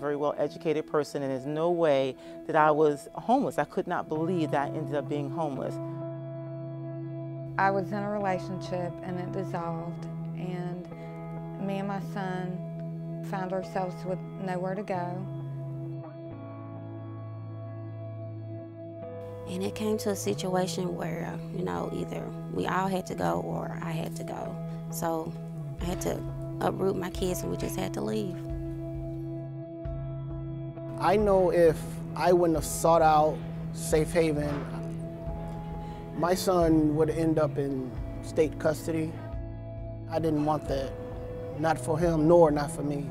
very well-educated person, and there's no way that I was homeless. I could not believe that I ended up being homeless. I was in a relationship and it dissolved, and me and my son found ourselves with nowhere to go. And it came to a situation where, you know, either we all had to go or I had to go. So I had to uproot my kids and we just had to leave. I know if I wouldn't have sought out safe haven, my son would end up in state custody. I didn't want that, not for him nor not for me.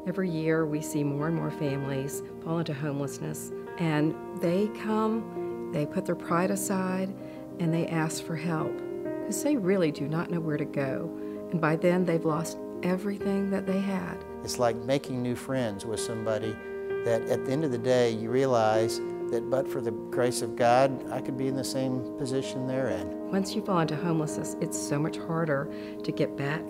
Every year we see more and more families fall into homelessness, and they come, they put their pride aside, and they ask for help because they really do not know where to go. And by then they've lost everything that they had. It's like making new friends with somebody that at the end of the day you realize that but for the grace of God, I could be in the same position they're in. Once you fall into homelessness, it's so much harder to get back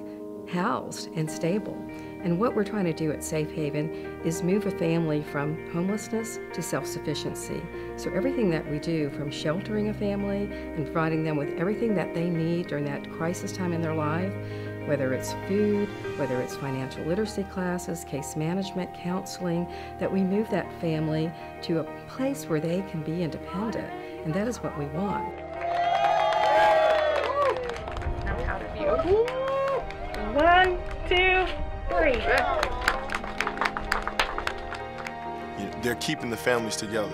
housed and stable. And what we're trying to do at Safe Haven is move a family from homelessness to self-sufficiency. So everything that we do, from sheltering a family and providing them with everything that they need during that crisis time in their life, whether it's food, whether it's financial literacy classes, case management, counseling, that we move that family to a place where they can be independent. And that is what we want. I'm proud of you. 1, 2, 3. They're keeping the families together.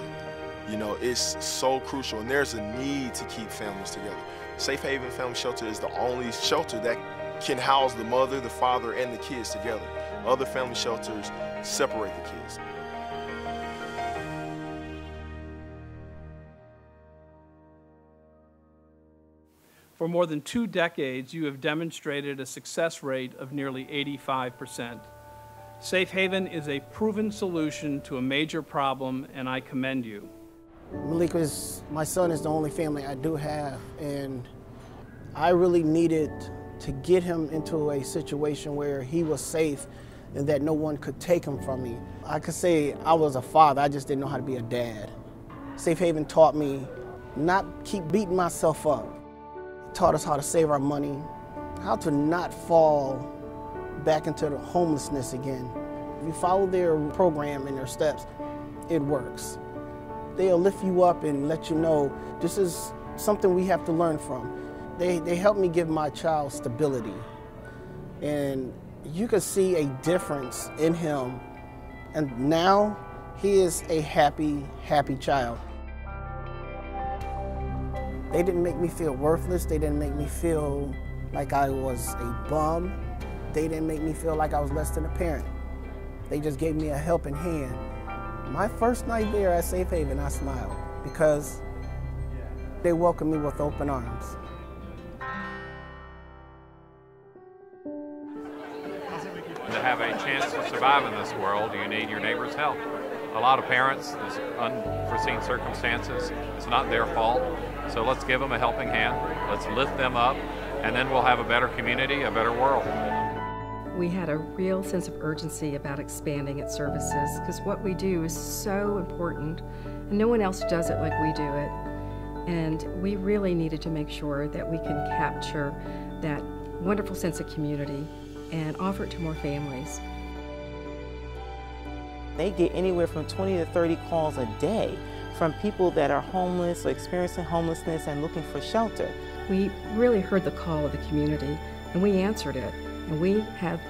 You know, it's so crucial, and there's a need to keep families together. Safe Haven Family Shelter is the only shelter that can house the mother, the father, and the kids together. Other family shelters separate the kids. For more than 2 decades, you have demonstrated a success rate of nearly 85%. Safe Haven is a proven solution to a major problem, and I commend you. Malik my son is the only family I do have, and I really needed to get him into a situation where he was safe and that no one could take him from me. I could say I was a father, I just didn't know how to be a dad. Safe Haven taught me not keep beating myself up. It taught us how to save our money, how to not fall back into the homelessness again. If you follow their program and their steps, it works. They'll lift you up and let you know this is something we have to learn from. They helped me give my child stability, and you can see a difference in him, and now he is a happy, happy child. They didn't make me feel worthless. They didn't make me feel like I was a bum. They didn't make me feel like I was less than a parent. They just gave me a helping hand. My first night there at Safe Haven, I smiled because they welcomed me with open arms. To have a chance to survive in this world, you need your neighbor's help. A lot of parents, there's unforeseen circumstances, it's not their fault, so let's give them a helping hand, let's lift them up, and then we'll have a better community, a better world. We had a real sense of urgency about expanding its services because what we do is so important and no one else does it like we do it. And we really needed to make sure that we can capture that wonderful sense of community and offer it to more families. They get anywhere from 20 to 30 calls a day from people that are homeless or experiencing homelessness and looking for shelter. We really heard the call of the community and we answered it. And we have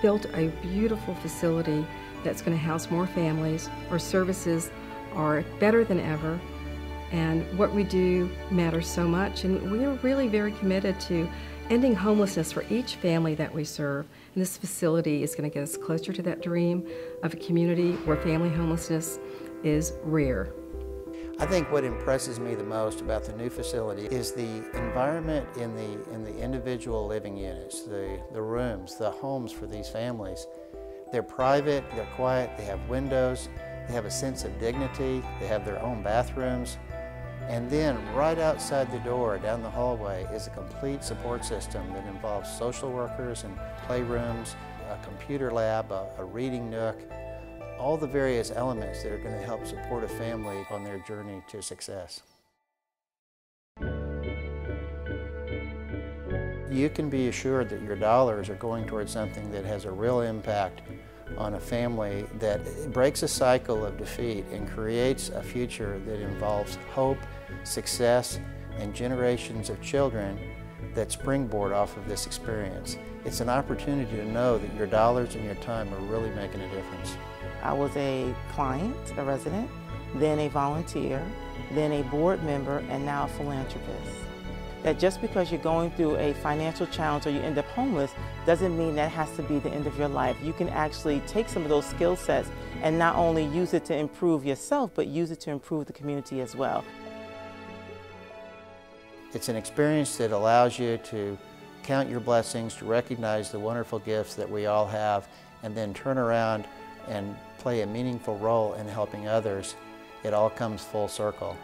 built a beautiful facility that's going to house more families. Our services are better than ever, and what we do matters so much. And we are really very committed to ending homelessness for each family that we serve. And this facility is going to get us closer to that dream of a community where family homelessness is rare. I think what impresses me the most about the new facility is the environment in the individual living units, the rooms, the homes for these families. They're private, they're quiet, they have windows, they have a sense of dignity, they have their own bathrooms. And then right outside the door, down the hallway, is a complete support system that involves social workers and playrooms, a computer lab, a reading nook, all the various elements that are going to help support a family on their journey to success. You can be assured that your dollars are going towards something that has a real impact on a family, that breaks a cycle of defeat and creates a future that involves hope, success, and generations of children that springboard off of this experience. It's an opportunity to know that your dollars and your time are really making a difference. I was a client, a resident, then a volunteer, then a board member, and now a philanthropist. That just because you're going through a financial challenge or you end up homeless doesn't mean that has to be the end of your life. You can actually take some of those skill sets and not only use it to improve yourself, but use it to improve the community as well. It's an experience that allows you to count your blessings, to recognize the wonderful gifts that we all have, and then turn around and play a meaningful role in helping others. It all comes full circle.